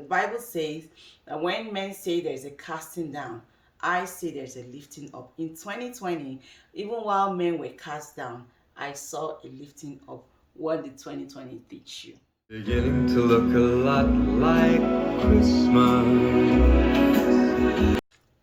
Bible says that when men say there's a casting down, I say there's a lifting up. In 2020, even while men were cast down, I saw a lifting up. What did 2020 teach you? Beginning to look a lot like Christmas.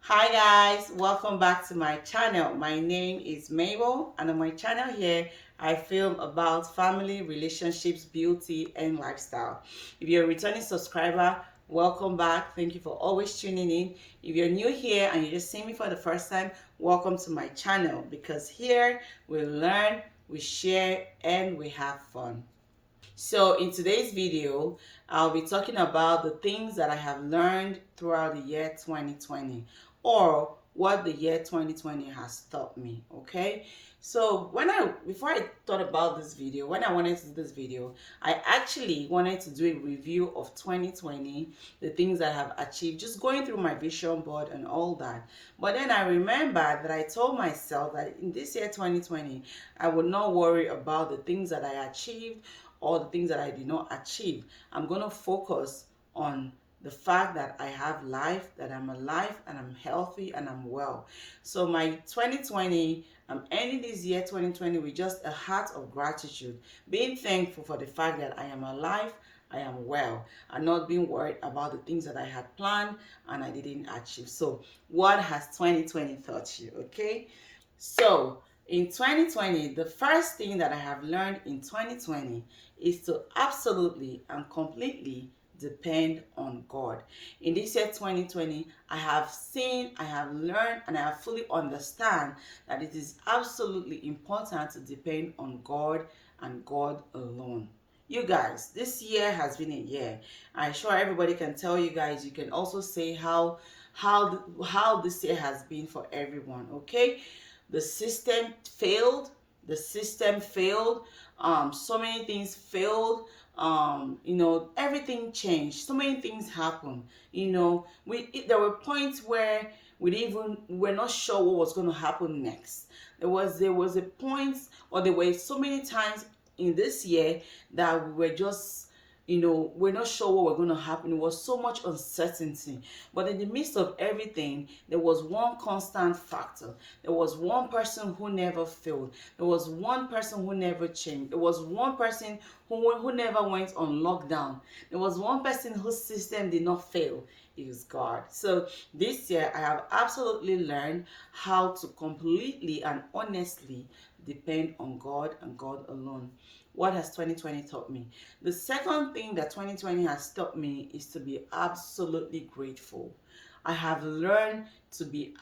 Hi guys, welcome back to my channel. My name is Mabel, and on my channel here I film about family, relationships, beauty and lifestyle. If you're a returning subscriber, welcome back. Thank you for always tuning in. If you're new here and you just see me for the first time, welcome to my channel, because here we learn, we share and we have fun. So in today's video, I'll be talking about the things that I have learned throughout the year 2020, or what the year 2020 has taught me, okay? So before I thought about this video, when I wanted to do this video, I actually wanted to do a review of 2020, the things that I have achieved, just going through my vision board and all that. But then I remembered that I told myself that in this year 2020, I would not worry about the things that I achieved or the things that I did not achieve. I'm going to focus on the fact that I have life, that I'm alive and I'm healthy and I'm well. So my 2020, I'm ending this year 2020 with just a heart of gratitude, being thankful for the fact that I am alive, I am well, and not being worried about the things that I had planned and I didn't achieve. So what has 2020 taught you? Okay. So in 2020, the first thing that I have learned in 2020 is to absolutely and completely depend on God. In this year 2020, I have seen, I have learned, and I have fully understand that it is absolutely important to depend on God and God alone. You guys, this year has been a year. I'm sure everybody can tell you guys. You can also say how this year has been for everyone. Okay, the system failed. The system failed. So many things failed. Everything changed. So many things happened. There were points where we're not sure what was going to happen next. There was a point, or there were so many times in this year that we were just, we're not sure what we're going to happen. It was so much uncertainty. But in the midst of everything, there was one constant factor. There was one person who never failed. There was one person who never changed. There was one person who never went on lockdown. There was one person whose system did not fail. It was God. So this year, I have absolutely learned how to completely and honestly depend on God and God alone. What has 2020 taught me? The second thing that 2020 has taught me is to be absolutely grateful. I have learned to be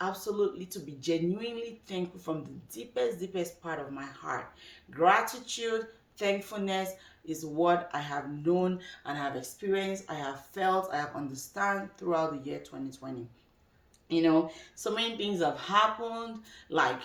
genuinely thankful from the deepest part of my heart. Gratitude, thankfulness is what I have known and have experienced, I have felt, I have understand throughout the year 2020. So many things have happened, like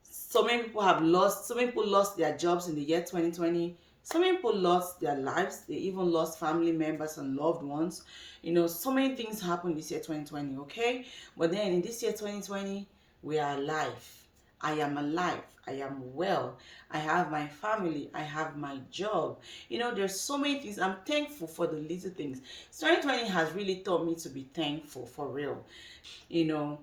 so many people lost their jobs in the year 2020. So many people lost their lives. They even lost family members and loved ones. So many things happened this year 2020, okay? But then in this year 2020, we are alive. I am alive. I am well. I have my family. I have my job. There's so many things. I'm thankful for the little things. 2020 has really taught me to be thankful, for real. You know,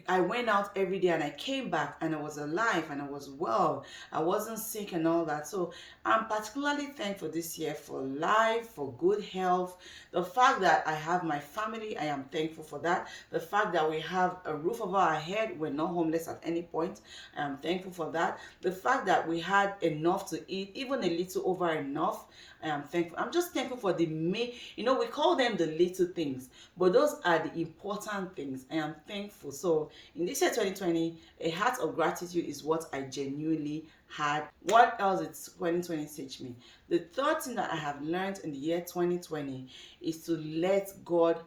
I went out every day and I came back and I was alive and I was well. I wasn't sick and all that. So I'm particularly thankful this year for life, for good health. The fact that I have my family, I am thankful for that. The fact that we have a roof over our head, we're not homeless at any point, I am thankful for that. The fact that we had enough to eat, even a little over enough, I am thankful. I'm just thankful for the main, we call them the little things, but those are the important things. I am thankful. So in this year 2020, a heart of gratitude is what I genuinely had. What else did 2020 teach me? The third thing that I have learned in the year 2020 is to let God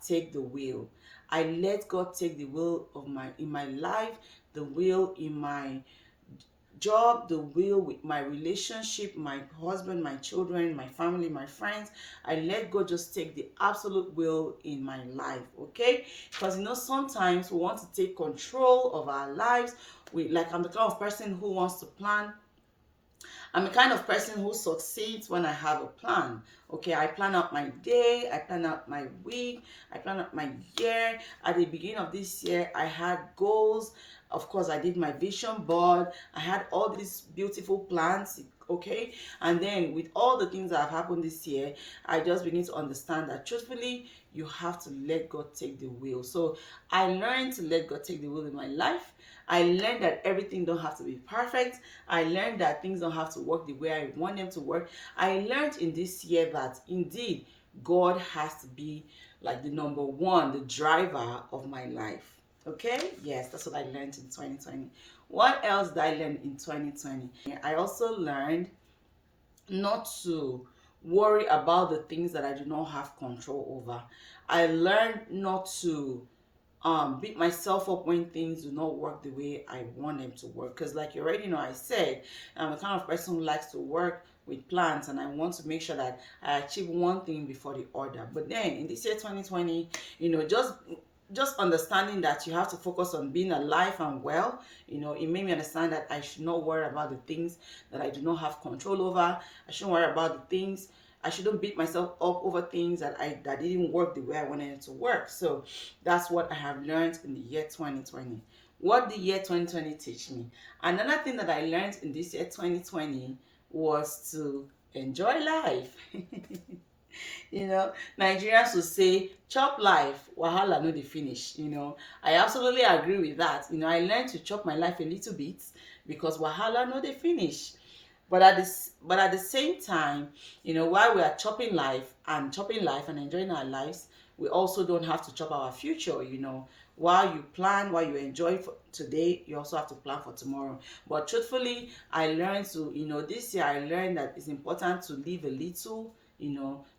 take the wheel. I let God take the wheel in my life, the wheel in my job, the will with my relationship, my husband, my children, my family, my friends. I let God just take the absolute will in my life, okay? Because sometimes we want to take control of our lives. I'm the kind of person who wants to plan I'm the kind of person who succeeds when I have a plan. Okay, I plan out my day, I plan out my week, I plan out my year. At the beginning of this year, I had goals. Of course, I did my vision board. I had all these beautiful plans. Okay, and then with all the things that have happened this year, I just begin to understand that truthfully, you have to let God take the wheel. So I learned to let God take the wheel in my life. I learned that everything don't have to be perfect. I learned that things don't have to work the way I want them to work. I learned in this year that indeed God has to be like the number one, the driver of my life. Okay? Yes, that's what I learned in 2020. What else did I learn in 2020? I also learned not to worry about the things that I do not have control over. I learned not to beat myself up when things do not work the way I want them to work. Because like you already know, I said, I'm the kind of person who likes to work with plans, and I want to make sure that I achieve one thing before the other. But then in this year 2020, just understanding that you have to focus on being alive and well, it made me understand that I should not worry about the things that I do not have control over. I shouldn't worry about the things, I shouldn't beat myself up over things that didn't work the way I wanted it to work. So that's what I have learned in the year 2020. What the year 2020 teach me? Another thing that I learned in this year 2020 was to enjoy life. Nigerians will say chop life, wahala no dey finish. I absolutely agree with that. I learned to chop my life a little bit because wahala no dey finish. But at the same time, while we are chopping life and enjoying our lives, we also don't have to chop our future. While you plan, while you enjoy for today, you also have to plan for tomorrow. But truthfully, I learned to, this year I learned that it's important to live a little,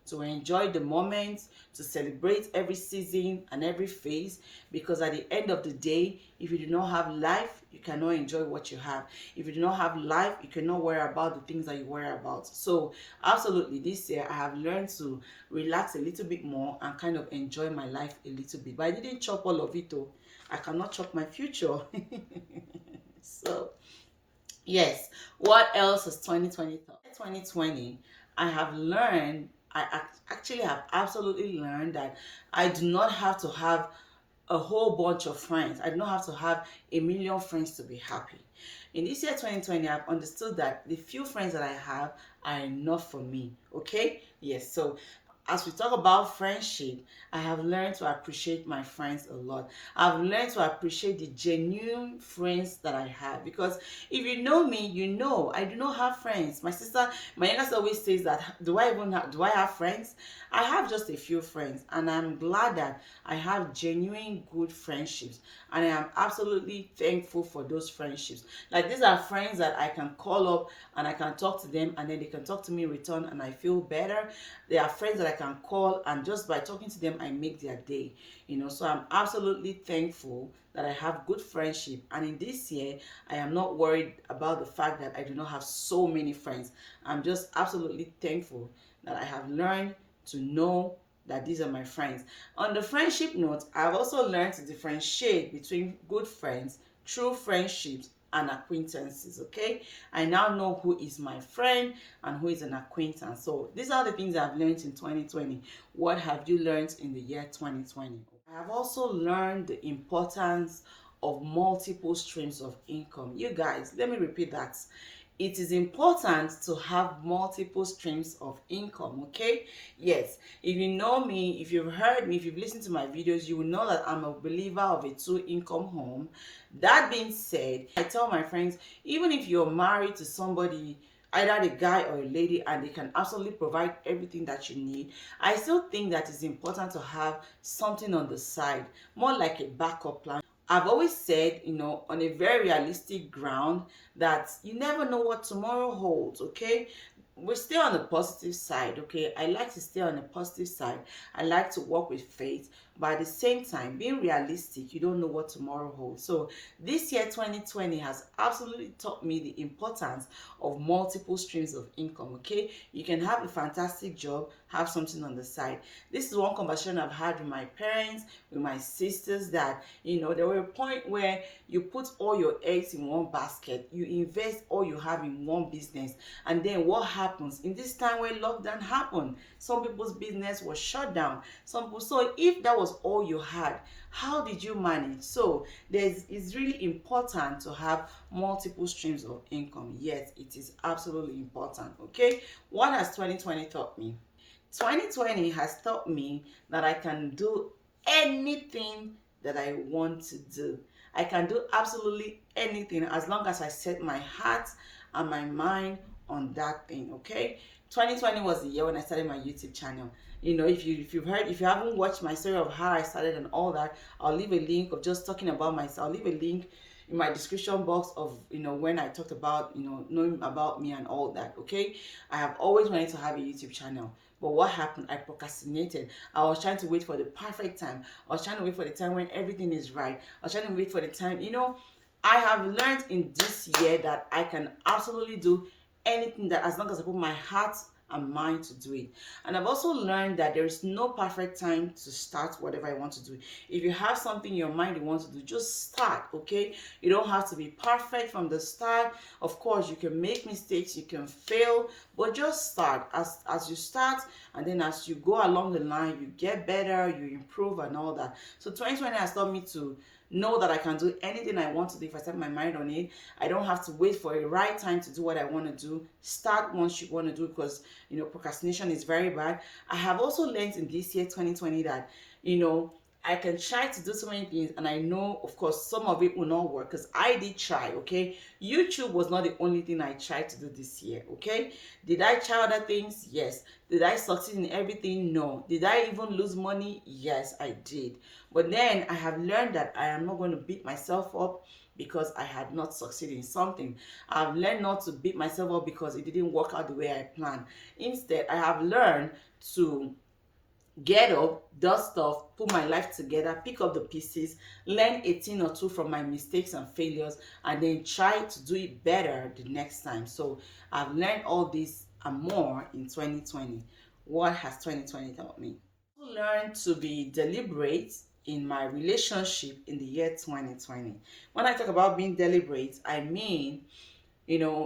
to enjoy the moment, to celebrate every season and every phase, because at the end of the day, if you do not have life, you cannot enjoy what you have. If you do not have life, you cannot worry about the things that you worry about. So absolutely, this year I have learned to relax a little bit more and kind of enjoy my life a little bit. But I didn't chop all of it though. I cannot chop my future. So yes, what else is 2020 taught? 2020, I have learned, actually have absolutely learned that I do not have to have a whole bunch of friends. I do not have to have a million friends to be happy. In this year 2020, I've understood that the few friends that I have are enough for me. Okay? Yes. So as we talk about friendship, I have learned to appreciate my friends a lot. I've learned to appreciate the genuine friends that I have, because if you know me, you know I do not have friends. My younger sister always says that, do I have friends? I have just a few friends, and I'm glad that I have genuine good friendships, and I am absolutely thankful for those friendships. Like, these are friends that I can call up and I can talk to them, and then they can talk to me in return, and I feel better. They are friends that I can call, and just by talking to them, I make their day. So I'm absolutely thankful that I have good friendship. And in this year, I am not worried about the fact that I do not have so many friends. I'm just absolutely thankful that I have learned to know that these are my friends. On the friendship note, I've also learned to differentiate between good friends, true friendships, and acquaintances. Okay, I now know who is my friend and who is an acquaintance. So these are the things I've learned in 2020. What have you learned in the year 2020? I have also learned the importance of multiple streams of income. You guys, let me repeat that. It is important to have multiple streams of income. Okay, yes, if you know me, if you've heard me, if you've listened to my videos, you will know that I'm a believer of a two-income home. That being said, I tell my friends, even if you're married to somebody, either the guy or a lady, and they can absolutely provide everything that you need, I still think that it's important to have something on the side, more like a backup plan. I've always said, on a very realistic ground, that you never know what tomorrow holds. Okay, we stay on the positive side. Okay, I like to stay on the positive side. I like to work with faith, but at the same time, being realistic, you don't know what tomorrow holds. So this year 2020 has absolutely taught me the importance of multiple streams of income. Okay, you can have a fantastic job have something on the side. This is one conversation I've had with my parents, with my sisters, that there were a point where you put all your eggs in one basket, you invest all you have in one business, and then what happens in this time where lockdown happened? Some people's business was shut down. So if that was all you had, how did you manage? So it's really important to have multiple streams of income. Yes, it is absolutely important. Okay, what has 2020 taught me? 2020 has taught me that I can do anything that I want to do. I can do absolutely anything as long as I set my heart and my mind on that thing. Okay, 2020 was the year when I started my YouTube channel. If you haven't watched my story of how I started and all that, I'll leave a link of just talking about myself. I'll leave a link in my description box of when I talked about knowing about me and all that. Okay, I have always wanted to have a YouTube channel, but what happened? I procrastinated. I was trying to wait for the perfect time. I was trying to wait for the time when everything is right. I was trying to wait for the time. I have learned in this year that I can absolutely do anything, that as long as I put my heart and mind to do it. And I've also learned that there is no perfect time to start whatever I want to do. If you have something in your mind you want to do, just start. Okay, you don't have to be perfect from the start. Of course, you can make mistakes, you can fail, but just start. As you start, and then as you go along the line, you get better, you improve and all that. So 2020 has taught me to know that I can do anything I want to do if I set my mind on it. I don't have to wait for a right time to do what I want to do. Start once you want to do, because procrastination is very bad. I have also learned in this year 2020 that I can try to do so many things, and I know, of course, some of it will not work, because I did try. Okay, YouTube was not the only thing I tried to do this year. Okay, did I try other things? Yes. Did I succeed in everything? No. Did I even lose money? Yes, I did. But then I have learned that I am not going to beat myself up because I had not succeeded in something. I've learned not to beat myself up because it didn't work out the way I planned. Instead, I have learned to get up, dust off, put my life together, pick up the pieces, learn a thing or two from my mistakes and failures, and then try to do it better the next time. So I've learned all this and more in 2020. What has 2020 taught me? I learned to be deliberate in my relationship in the year 2020. When I talk about being deliberate, I mean,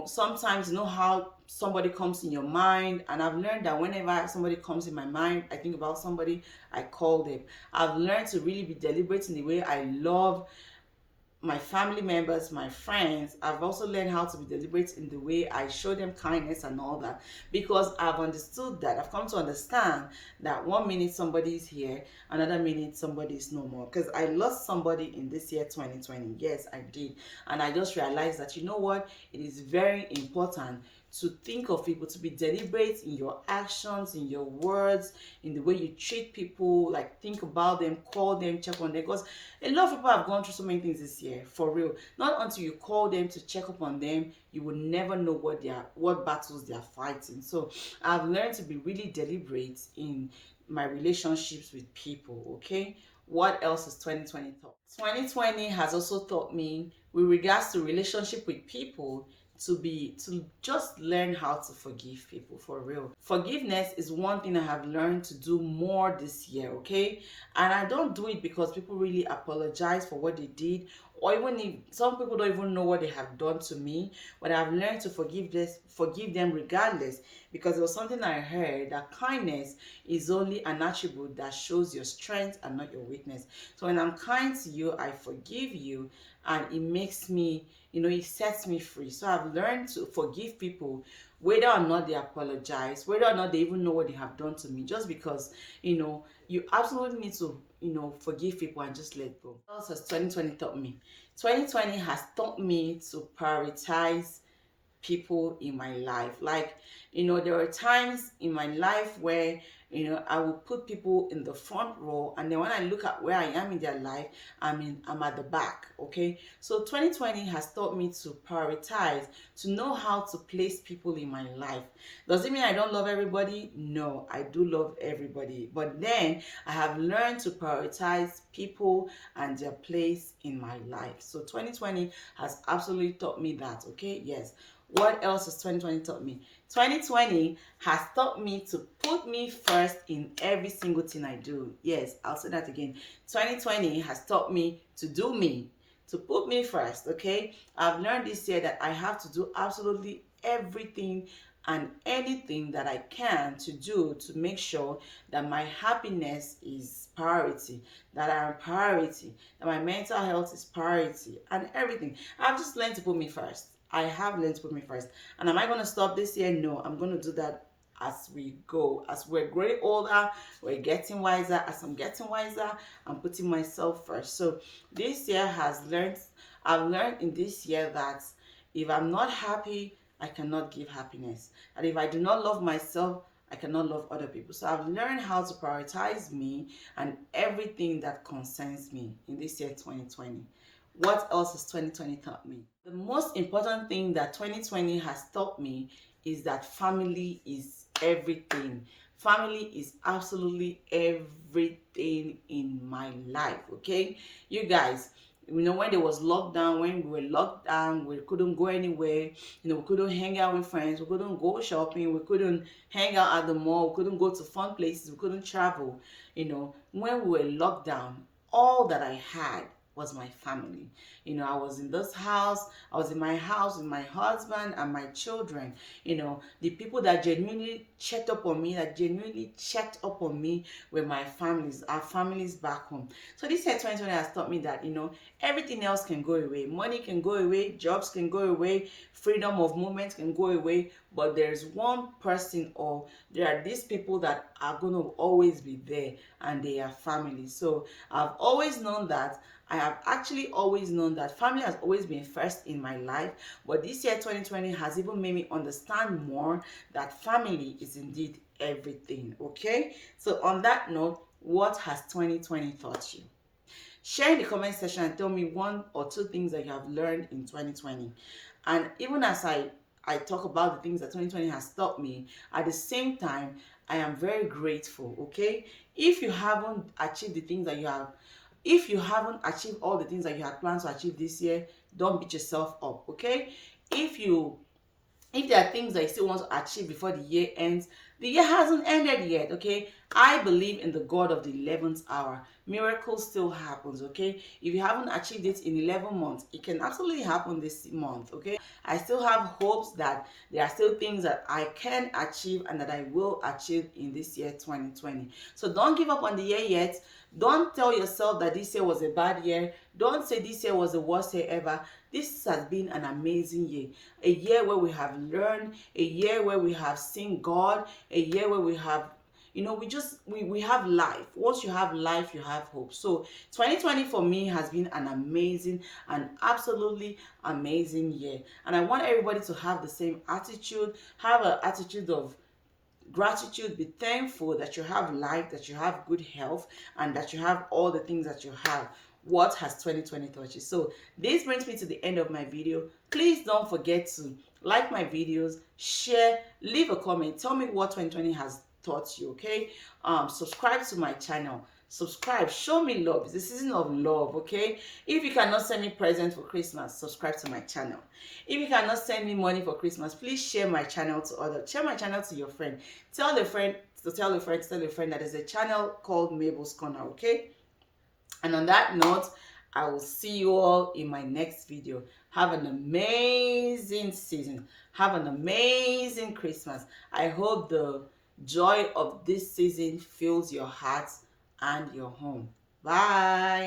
sometimes how somebody comes in your mind, and I've learned that whenever somebody comes in my mind, I think about somebody, I call them. I've learned to really be deliberate in the way I love my family members, my friends. I've also learned how to be deliberate in the way I show them kindness and all that, because I've understood that. I've come to understand that one minute somebody is here, another minute somebody is no more. Because I lost somebody in this year 2020. Yes, I did. And I just realized that, what? It is very important to think of people, to be deliberate in your actions, in your words, in the way you treat people. Like, think about them, call them, check on them, because a lot of people have gone through so many things this year, for real. Not until you call them to check up on them, you will never know what battles they are fighting. So I've learned to be really deliberate in my relationships with people. Okay, what else has 2020 taught? 2020 has also taught me, with regards to relationship with people, to just learn how to forgive people, for real. Forgiveness is one thing I have learned to do more this year. Okay, and I don't do it because people really apologize for what they did, or even if some people don't even know what they have done to me, but I've learned to forgive them regardless, because there was something I heard, that kindness is only an attribute that shows your strength and not your weakness. So when I'm kind to you, I forgive you, and it makes me, it sets me free. So I've learned to forgive people, whether or not they apologize, whether or not they even know what they have done to me, just because, you absolutely need to, forgive people and just let go. What else has 2020 taught me? 2020 has taught me to prioritize people in my life. Like, there are times in my life where, I will put people in the front row, and then when I look at where I am in their life, I'm at the back. Okay, so 2020 has taught me to prioritize, to know how to place people in my life. Does it mean I don't love everybody? No, I do love everybody, but then I have learned to prioritize people and their place in my life. So 2020 has absolutely taught me that. Okay, yes. What else has 2020 taught me? 2020 has taught me to put me first in every single thing I do. Yes, I'll say that again. 2020 has taught me to do me, to put me first, okay? I've learned this year that I have to do absolutely everything and anything that I can to do to make sure that my happiness is priority, that I am priority, that my mental health is priority, and everything. I've just learned to put me first. I have learned to put me first. And am I going to stop this year? No, I'm going to do that as we go. As we're growing older, we're getting wiser. As I'm getting wiser, I'm putting myself first. So this year I've learned in this year that if I'm not happy, I cannot give happiness. And if I do not love myself, I cannot love other people. So I've learned how to prioritize me and everything that concerns me in this year 2020. What else has 2020 taught me? The most important thing that 2020 has taught me is that family is everything. Family is absolutely everything in my life, okay? You guys, when there was lockdown, when we were locked down, we couldn't go anywhere, we couldn't hang out with friends, we couldn't go shopping, we couldn't hang out at the mall, we couldn't go to fun places, we couldn't travel. When we were locked down, all that I had was my family. I was in this house, I was in my house with my husband and my children. The people that genuinely checked up on me, were my families, our families back home. So this year 2020 has taught me that, everything else can go away. Money can go away, jobs can go away, freedom of movement can go away, but there's one person, or there are these people that are going to always be there, and they are family. So I've always known that. I have actually always known that family has always been first in my life, but this year 2020 has even made me understand more that family is indeed everything, okay? So on that note, what has 2020 taught you? Share in the comment section and tell me one or two things that you have learned in 2020. And even as I talk about the things that 2020 has taught me, at the same time, I am very grateful, okay? If you haven't achieved the things that you have, if you haven't achieved all the things that you had planned to achieve this year, don't beat yourself up, okay? If there are things that you still want to achieve before the year ends, the year hasn't ended yet, okay? I believe in the God of the 11th hour. Miracles still happens, okay? If you haven't achieved it in 11 months, it can absolutely happen this month, okay? I still have hopes that there are still things that I can achieve and that I will achieve in this year 2020. So don't give up on the year yet. Don't tell yourself that this year was a bad year. Don't say this year was the worst year ever. This has been an amazing year. A year where we have learned, a year where we have seen God, a year where we have we have life. Once you have life, you have hope. So 2020 for me has been an amazing and absolutely amazing year. And I want everybody to have the same attitude, have an attitude of gratitude, be thankful that you have life, that you have good health, and that you have all the things that you have. What has 2020 taught you? So this brings me to the end of my video. Please don't forget to like my videos, share, leave a comment, tell me what 2020 has taught you, okay? Subscribe to my channel. Subscribe, show me love. It's the season of love, okay? If you cannot send me presents for Christmas, subscribe to my channel. If you cannot send me money for Christmas, please share my channel to others. Share my channel to your friend. Tell a friend to tell a friend to tell a friend that there's a channel called Mabelscorner, okay? And on that note, I will see you all in my next video. Have an amazing season. Have an amazing Christmas. I hope the joy of this season fills your heart and your home. Bye.